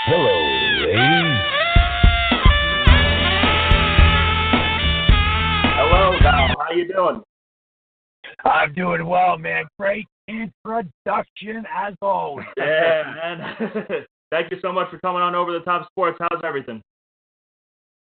Hello, ladies. Hello, Val. How you doing? I'm doing well, man. Great introduction as always. Yeah, man. Thank you so much for coming on over the Top Sports. How's everything?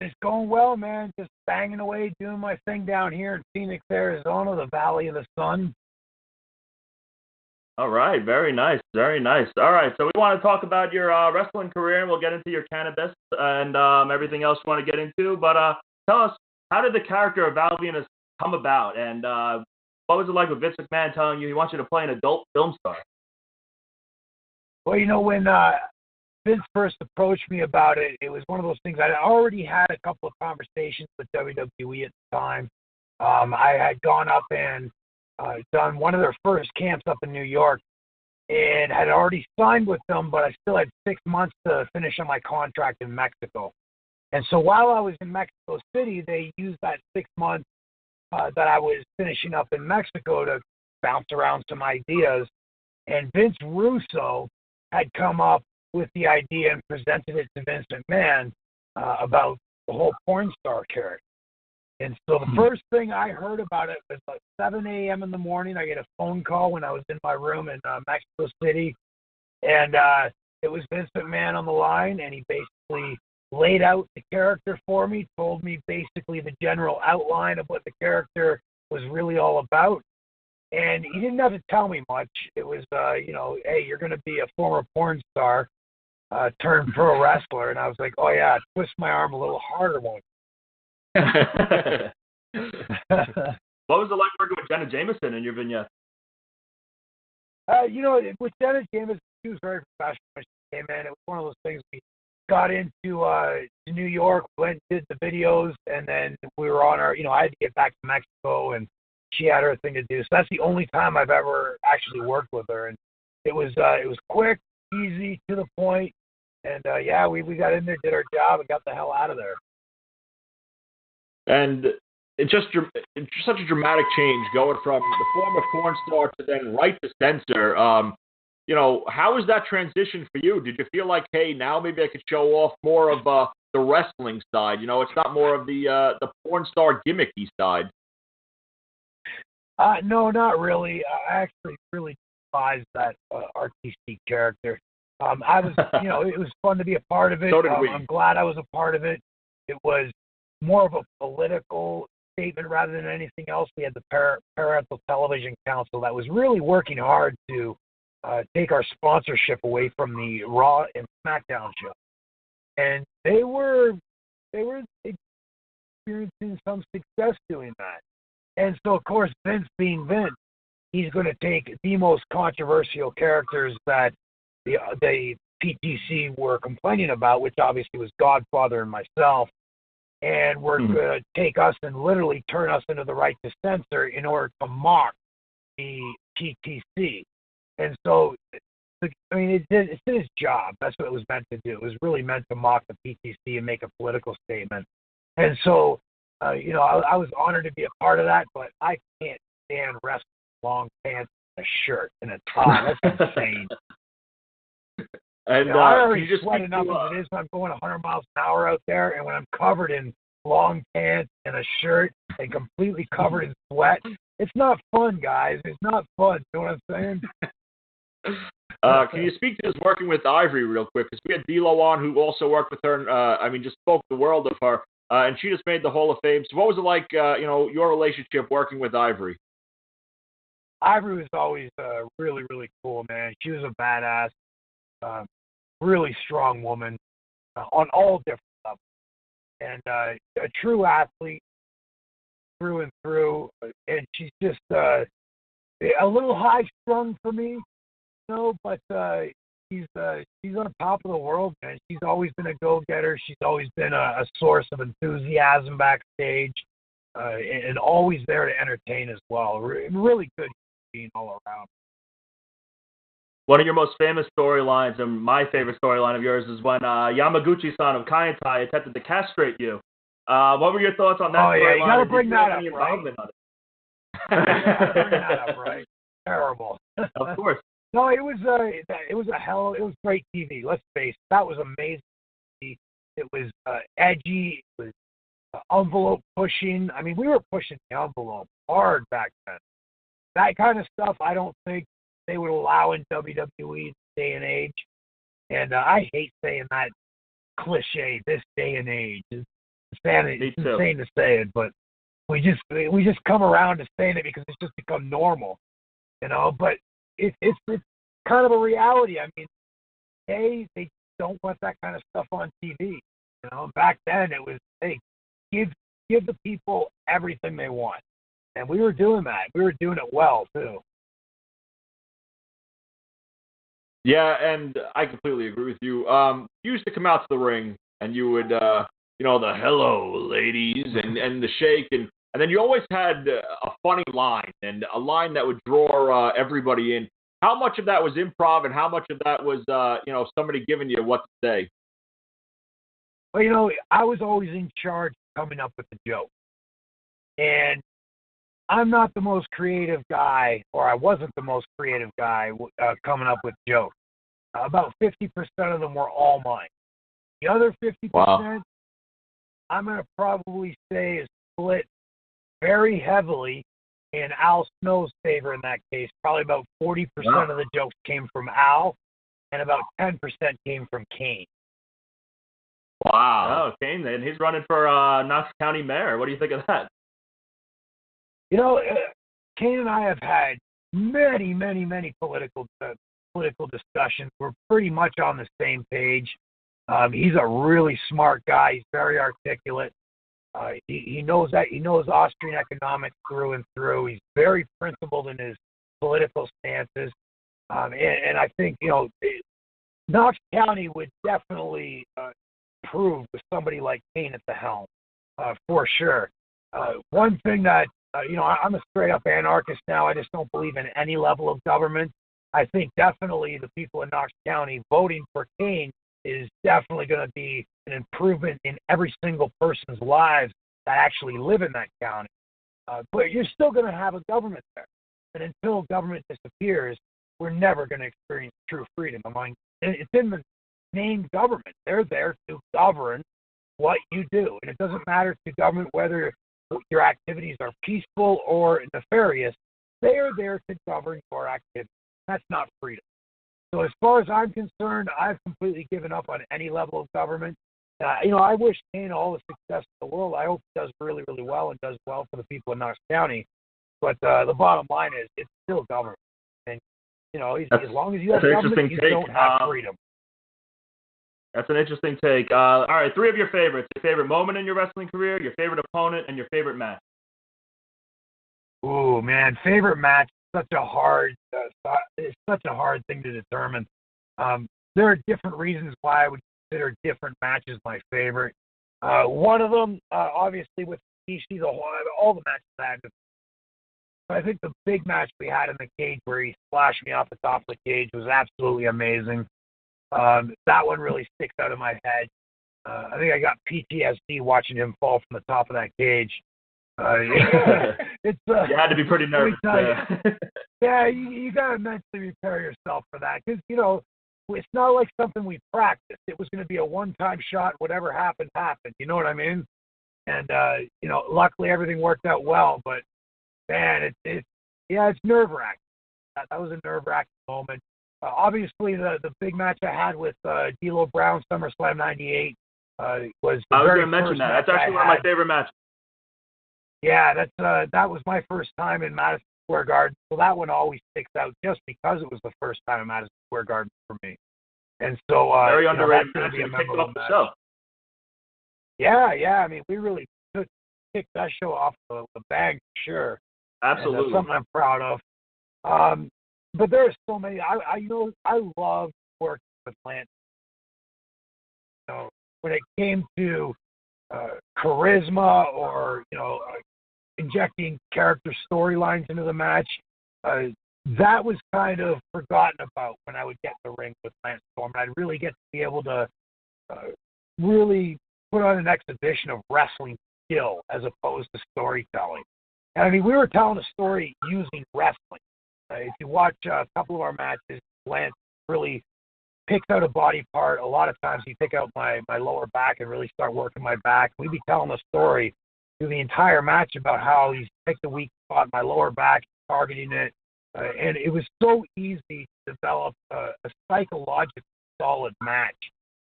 It's going well, man. Just banging away, doing my thing down here in Phoenix, Arizona, the Valley of the Sun. All right, very nice, very nice. All right, so we want to talk about your wrestling career, and we'll get into your cannabis and everything else we want to get into. But tell us, how did the character of Val Venis come about, and what was it like with Vince McMahon telling you he wants you to play an adult film star? Well, when Vince first approached me about it, it was one of those things. I already had a couple of conversations with WWE at the time. I had gone up and done one of their first camps up in New York and had already signed with them, but I still had 6 months to finish on my contract in Mexico. And so while I was in Mexico City, they used that 6 months that I was finishing up in Mexico to bounce around some ideas. And Vince Russo had come up with the idea and presented it to Vince McMahon about the whole porn star character. And so the first thing I heard about it was like 7 a.m. in the morning. I get a phone call when I was in my room in Mexico City, and it was Vince McMahon on the line, and he basically laid out the character for me, told me basically the general outline of what the character was really all about. And he didn't have to tell me much. It was, hey, you're going to be a former porn star turned pro wrestler. And I was like, oh, yeah, twist my arm a little harder, won't What was it like working with Jenna Jameson in your vignette? With Jenna Jameson, she was very professional when she came in. It was one of those things we got into to New York, went and did the videos, and then we were on our, I had to get back to Mexico, and she had her thing to do. So that's the only time I've ever actually worked with her. And it was quick, easy, to the point. And, we got in there, did our job, and got the hell out of there. And it's just such a dramatic change going from the former porn star to then right to censor. How was that transition for you? Did you feel like, hey, now maybe I could show off more of the wrestling side? It's not more of the porn star gimmicky side. No, not really. I actually really despise that RTC character. I was, it was fun to be a part of it. So did we. I'm glad I was a part of it. It was more of a political statement rather than anything else. We had the Parental Television Council that was really working hard to take our sponsorship away from the Raw and SmackDown show. And they were experiencing some success doing that. And so, of course, Vince being Vince, he's going to take the most controversial characters that the PTC were complaining about, which obviously was Godfather and myself, and we're going to take us and literally turn us into the right to censor in order to mock the PTC. And so, it's his job. That's what it was meant to do. It was really meant to mock the PTC and make a political statement. And so, I was honored to be a part of that, but I can't stand wrestling long pants and a shirt and a tie. That's insane. And I already sweat enough as it is when I'm going 100 miles an hour out there, and when I'm covered in long pants and a shirt and completely covered in sweat, it's not fun, guys. It's not fun. You know what I'm saying? Can you speak to his working with Ivory real quick? Because we had D'Lo on, who also worked with her. And, just spoke the world of her. And she just made the Hall of Fame. So what was it like, your relationship working with Ivory? Ivory was always really, really cool, man. She was a badass, really strong woman on all different levels. And a true athlete through and through. And she's just a little high-strung for me, but she's on top of the world, man. She's always been a go-getter. She's always been a source of enthusiasm backstage, and always there to entertain as well. Really good being all around. One of your most famous storylines, and my favorite storyline of yours, is when Yamaguchi-san of Kaientai attempted to castrate you. What were your thoughts on that storyline? Oh, yeah, you got to bring that up, right? Bring that up, right? Terrible. Of course. No, it was it was great TV. Let's face it, that was amazing. It was edgy. It was envelope pushing. I mean, we were pushing the envelope hard back then. That kind of stuff, I don't think they would allow in WWE day and age. And I hate saying that cliche, this day and age. It's insane to say it, but we just come around to saying it because it's just become normal, you know. But it's kind of a reality. I mean, they don't want that kind of stuff on TV. You know, back then it was, hey, give the people everything they want, and we were doing that. We were doing it well too. Yeah, and I completely agree with you. You used to come out to the ring, and you would, you know, the hello, ladies, and the shake, and then you always had a funny line, and a line that would draw everybody in. How much of that was improv, and how much of that was, you know, somebody giving you what to say? Well, you know, I was always in charge of coming up with the joke, and I'm not the most creative guy, or I wasn't the most creative guy coming up with jokes. About 50% of them were all mine. The other 50%, wow, I'm going to probably say is split very heavily in Al Snow's favor in that case. Probably about 40% of the jokes came from Al, and about 10% came from Kane. Wow. Oh, Kane, then. He's running for Knox County mayor. What do you think of that? You know, Kane and I have had many, many, many political discussions. We're pretty much on the same page. He's a really smart guy. He's very articulate. He knows Austrian economics through and through. He's very principled in his political stances. And I think, you know, Knox County would definitely improve with somebody like Kane at the helm, for sure. One thing that, you know, I'm a straight-up anarchist now. I just don't believe in any level of government. I think definitely the people in Knox County voting for Kane is definitely going to be an improvement in every single person's lives that actually live in that county. But you're still going to have a government there. And until government disappears, we're never going to experience true freedom. I mean, it's in the name government. They're there to govern what you do. And it doesn't matter to government whether your activities are peaceful or nefarious. They are there to govern your activities. That's not freedom. So as far as I'm concerned, I've completely given up on any level of government. You know, I wish Kane all the success in the world. I hope he does really, really well and does well for the people in Knox County. But the bottom line is, it's still government. And, you know, as long as you have government, you don't have freedom. That's an interesting take. All right, 3 of your favorites. Your favorite moment in your wrestling career, your favorite opponent, and your favorite match. Ooh, man, favorite match is it's such a hard thing to determine. There are different reasons why I would consider different matches my favorite. One of them, obviously, with Rikishi, all the matches I had. But I think the big match we had in the cage where he splashed me off the top of the cage was absolutely amazing. That one really sticks out of my head. I think I got PTSD watching him fall from the top of that cage. You had to be pretty nervous. Yeah, you got to mentally prepare yourself for that because, you know, it's not like something we practiced. It was going to be a one-time shot. Whatever happened, happened. You know what I mean? And, you know, luckily everything worked out well. But, man, it's nerve-wracking. That was a nerve-wracking moment. Obviously, the big match I had with D'Lo Brown, SummerSlam '98, was the I was going to mention that. That's actually one of my favorite matches. Yeah, that was my first time in Madison Square Garden, so that one always sticks out just because it was the first time in Madison Square Garden for me. And so, very underrated match. You kicked off the show. Yeah. I mean, we really kicked that show off the bag for sure. Absolutely, and, something I'm proud of. But there are so many. I love working with Lance. You know, when it came to charisma or, you know, injecting character storylines into the match, that was kind of forgotten about when I would get in the ring with Lance Storm. I'd really get to be able to really put on an exhibition of wrestling skill as opposed to storytelling. And I mean, we were telling a story using wrestling. If you watch a couple of our matches, Lance really picks out a body part. A lot of times he pick out my lower back and really start working my back. We'd be telling a story through the entire match about how he's picked a weak spot in my lower back, targeting it. And it was so easy to develop a psychologically solid match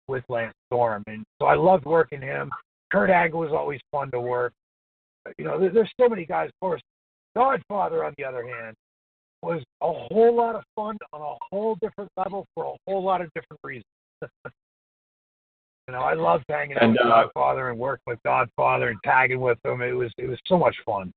with Lance Storm. And so I loved working him. Kurt Angle was always fun to work. You know, there's so many guys. Of course, Godfather, on the other hand, was a whole lot of fun on a whole different level for a whole lot of different reasons. You know, I loved hanging out with Godfather and working with Godfather and tagging with him. It was so much fun.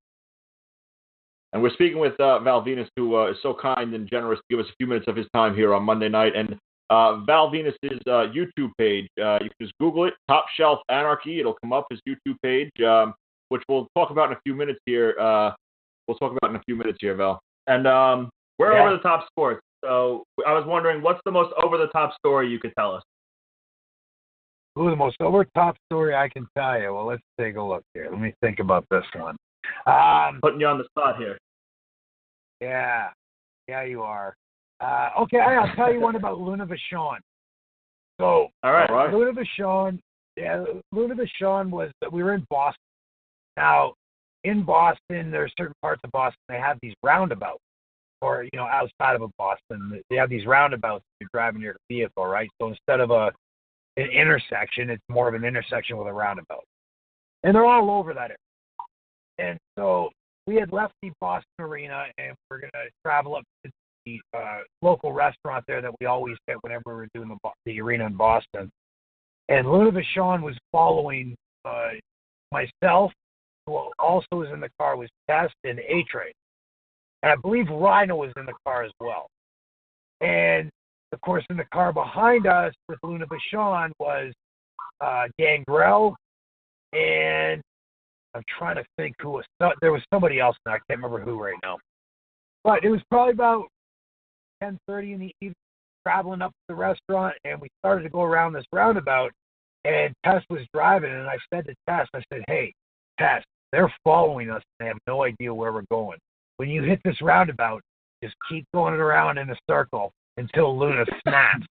And we're speaking with Val Venis, who is so kind and generous to give us a few minutes of his time here on Monday night. And Val Venis' YouTube page, you can just Google it, Top Shelf Anarchy. It'll come up, his YouTube page, which we'll talk about in a few minutes here. Val. And we're over the top sports. So I was wondering, what's the most over the top story you could tell us? Ooh, the most over the top story I can tell you. Well, let's take a look here. Let me think about this one. Putting you on the spot here. Yeah, you are. Okay, I'll tell you one about Luna Vachon. So, all right. Luna Vachon was, we were in Boston. Now, in Boston, there are certain parts of Boston, they have these roundabouts. Or, you know, outside of Boston, they have these roundabouts if you're driving your vehicle, right? So instead of an intersection, it's more of an intersection with a roundabout. And they're all over that area. And so we had left the Boston Arena, and we're going to travel up to the local restaurant there that we always hit whenever we were doing the arena in Boston. And Luna Vachon was following myself, who also was in the car, was Test and A-Train. And I believe Rhino was in the car as well. And, of course, in the car behind us with Luna Vachon was Gangrel, and I'm trying to think who was. There was somebody else, and I can't remember who right now. But it was probably about 10:30 in the evening, traveling up to the restaurant, and we started to go around this roundabout, and Tess was driving, and I said to Tess, hey, Tess, they're following us, and they have no idea where we're going. When you hit this roundabout, just keep going around in a circle until Luna snaps.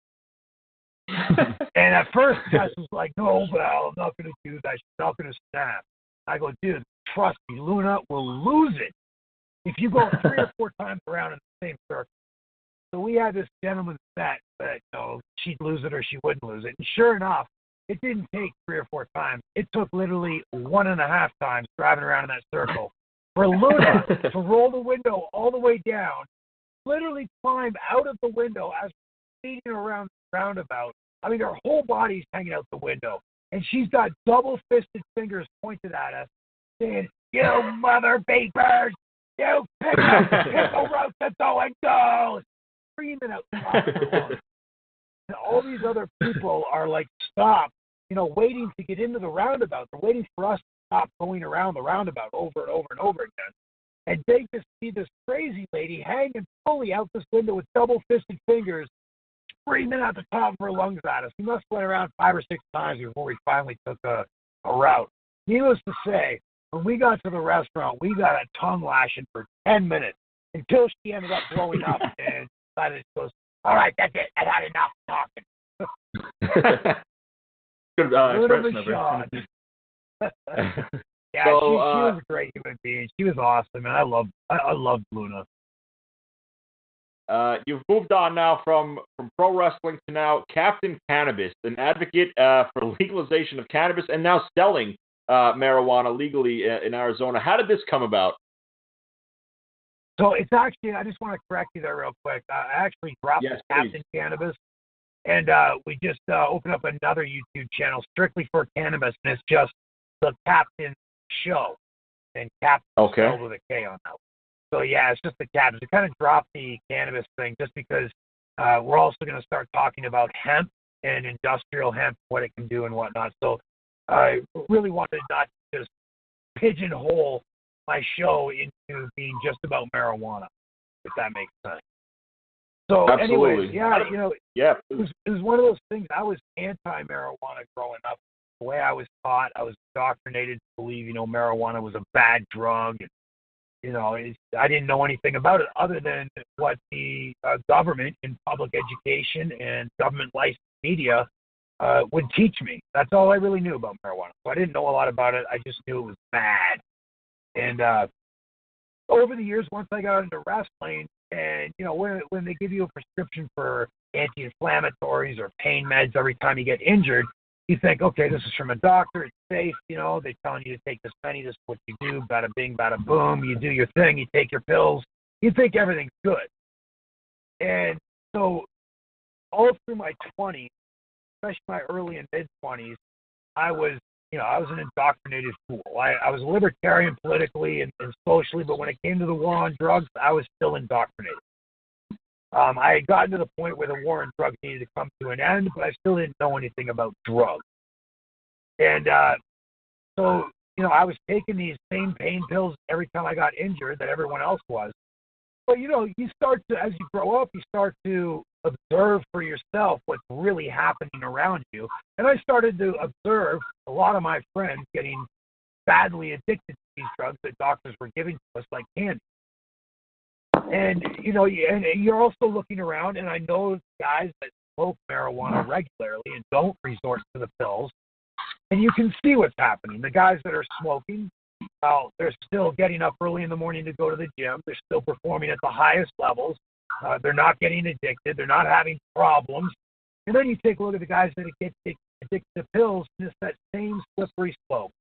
And at first, Tess was like, no, Val, I'm not going to do that. She's not going to snap. I go, dude, trust me, Luna will lose it if you go 3 or 4 times around in the same circle. So we had this gentleman bet that, you know, she'd lose it or she wouldn't lose it. And sure enough, it didn't take 3 or 4 times. It took literally 1.5 times driving around in that circle for Luna to roll the window all the way down, literally climb out of the window as we're speeding around the roundabout. I mean, her whole body's hanging out the window. And she's got double-fisted fingers pointed at us, saying, you mother beepers, you pick a route to go and go, screaming out loud. And all these other people are like, stop, waiting to get into the roundabout. They're waiting for us to stop going around the roundabout over and over and over again. And they just see this crazy lady hanging fully out this window with double-fisted fingers, screaming at the top of her lungs at us. We must have went around 5 or 6 times before we finally took a route. Needless to say, when we got to the restaurant, we got a tongue lashing for 10 minutes until she ended up blowing up and decided to go, all right, that's it. I had enough talking. Good expression of her. Yeah, so, she was a great human being. She was awesome, and I loved Luna. You've moved on now from pro wrestling to now Captain Cannabis, an advocate for legalization of cannabis and now selling marijuana legally in Arizona. How did this come about? So it's actually, I just want to correct you there real quick. I actually dropped Captain Cannabis, and we just opened up another YouTube channel strictly for cannabis, and it's just the Captain Show, and Captain spelled with a K on that. So, yeah, it's just the cannabis. We kind of dropped the cannabis thing just because we're also going to start talking about hemp and industrial hemp, what it can do and whatnot. So I really wanted not to just pigeonhole my show into being just about marijuana, if that makes sense. So, anyways, it was one of those things. I was anti-marijuana growing up. The way I was taught, I was indoctrinated to believe, marijuana was a bad drug. I didn't know anything about it other than what the government in public education and government licensed media would teach me. That's all I really knew about marijuana. So I didn't know a lot about it. I just knew it was bad. And over the years, once I got into wrestling, and when they give you a prescription for anti-inflammatories or pain meds every time you get injured, you think, okay, this is from a doctor, it's safe, they're telling you to take this many, this is what you do, bada bing, bada boom, you do your thing, you take your pills, you think everything's good. And so all through my 20s, especially my early and mid-20s, I was an indoctrinated fool. I was libertarian politically and socially, but when it came to the war on drugs, I was still indoctrinated. I had gotten to the point where the war on drugs needed to come to an end, but I still didn't know anything about drugs. And so, I was taking these same pain pills every time I got injured that everyone else was. But, you start to, as you grow up, you start to observe for yourself what's really happening around you. And I started to observe a lot of my friends getting badly addicted to these drugs that doctors were giving to us like candy. And, and you're also looking around, and I know guys that smoke marijuana regularly and don't resort to the pills, and you can see what's happening. The guys that are smoking, well, they're still getting up early in the morning to go to the gym. They're still performing at the highest levels. They're not getting addicted. They're not having problems. And then you take a look at the guys that get addicted to pills, and it's that same slippery slope.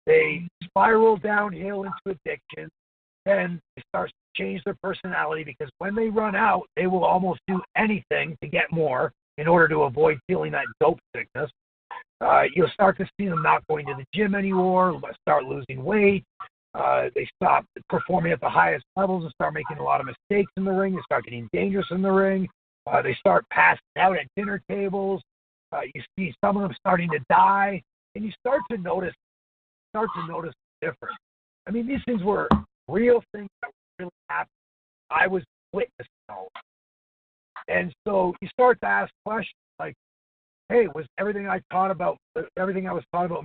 They spiral downhill into addiction, and they start to change their personality because when they run out, they will almost do anything to get more in order to avoid feeling that dope sickness. You'll start to see them not going to the gym anymore, start losing weight. They stop performing at the highest levels and start making a lot of mistakes in the ring. They start getting dangerous in the ring. They start passing out at dinner tables. You see some of them starting to die, and you start to notice the difference. I mean, these things were real things that were really happening. I was witnessing all of it. And so you start to ask questions like, hey, was everything I was taught about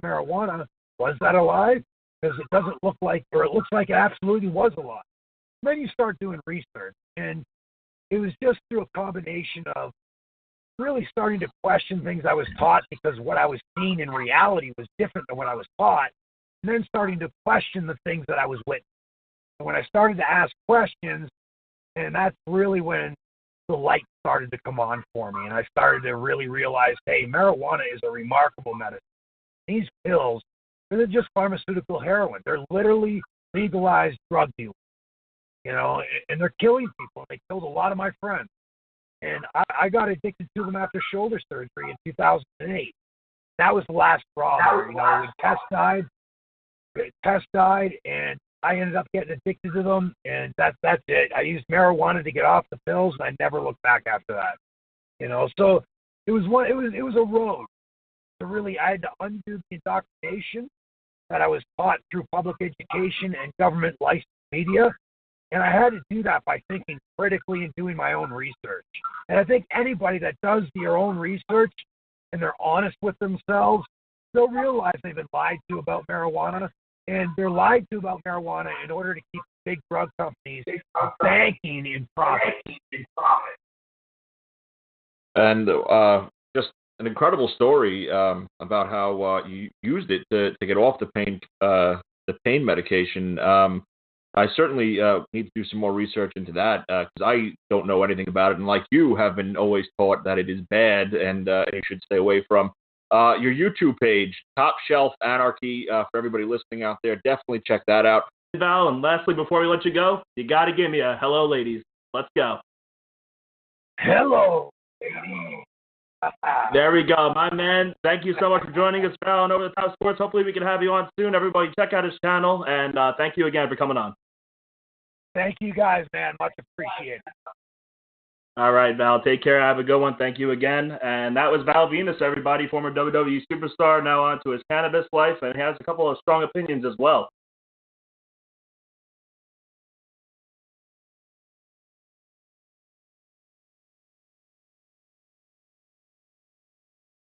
marijuana, was that a lie? Because it doesn't look like, or it looks like it absolutely was a lie. Then you start doing research, and it was just through a combination of really starting to question things I was taught because what I was seeing in reality was different than what I was taught, and then starting to question the things that I was witnessing. And when I started to ask questions, and that's really when the light started to come on for me, and I started to really realize, hey, marijuana is a remarkable medicine. These pills, they're just pharmaceutical heroin. They're literally legalized drug dealers, and they're killing people. They killed a lot of my friends. And I got addicted to them after shoulder surgery in 2008. That was the last straw. When Tess died, and I ended up getting addicted to them, and that's it. I used marijuana to get off the pills, and I never looked back after that. So it was a road to really, I had to undo the indoctrination that I was taught through public education and government licensed media. And I had to do that by thinking critically and doing my own research. And I think anybody that does their own research and they're honest with themselves, they'll realize they've been lied to about marijuana. And they're lied to about marijuana in order to keep big drug companies banking in profit. And just an incredible story about how you used it to get off the pain medication. I certainly need to do some more research into that because I don't know anything about it. And like you have been always taught that it is bad and you should stay away from. Your YouTube page, Top Shelf Anarchy, for everybody listening out there, definitely check that out. Val, and lastly, before we let you go, you got to give me a hello, ladies. Let's go. Hello, ladies. There we go, my man. Thank you so much for joining us, Val, on Over the Top Sports. Hopefully we can have you on soon. Everybody check out his channel, and thank you again for coming on. Thank you guys, man. Much appreciated. All right, Val. Take care. Have a good one. Thank you again. And that was Val Venis, everybody, former WWE superstar, now on to his cannabis life, and he has a couple of strong opinions as well.